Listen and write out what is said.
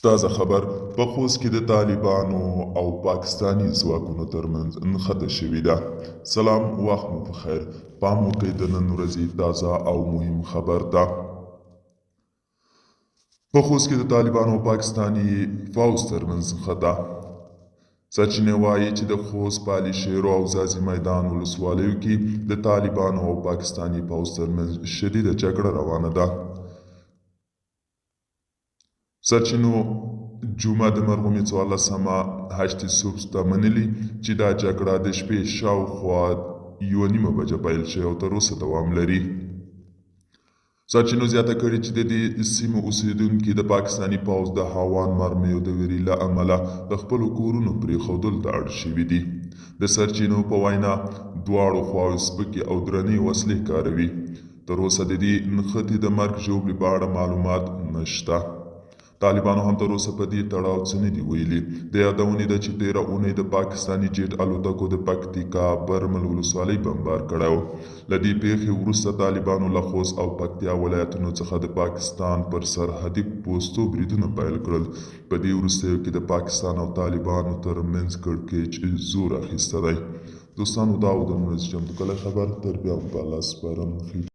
تازه خبر په خوست کې د طالبانو او پاکستاني ځواکونو ترمنځ نښته شوې ده. سلام، وخت مو په خیر. پام وکړئ د نن ورځې تازه او مهم خبر ته. په خوست کې د طالبانو او پاکستاني پوځ ترمنځ نښته. سرچینې وایي چې د خوست په علي شیرو او ځاځي میدان ولسوالیو کې د طالبانو او پاکستاني پوځ ترمنځ شدیده جګړه روانه ده. سرچینو جمعه د مرغومې 14 صبح ته منلي چې دا جګړه د شپې شاوخوا 1:30 بجه پیل شوې او تر اوسه دوام لري. سرچینو زیاته کړې چې د دې سیمو اوسیدونکي د پاکستاني پوځ د هاوان مرمیو د ویرې له امله د خپلو کورونو پرېښودلو ته اړ شوي دي. د سرچینو په وینا دواړو خواوې سپکې او درنې وسلې کاروي. تر اوسه د دې نښتې د مرګ ژوبلې په اړه معلومات نشته. طالبانو هم تر اوسه په دې تړاو څه نه دي ویلي. د یادونې ده چې تېره اونۍ د پاکستاني جیټ الوتکو د پکتیکا برمل ولسوالۍ بمبار کړی و. له دې پیښې وروسته طالبانو له خوست او پکتیا ولایتونو څخه د پاکستان پر سرحدي پوستو بریدونه پیل کړل. په دې وروستیو کې د پاکستان او طالبانو ترمنځ کړکېچ زور اخیسته دی. دوستانو، دا و د نن ورځې چمتو کلی خبر. تر بیا په الله سپارم.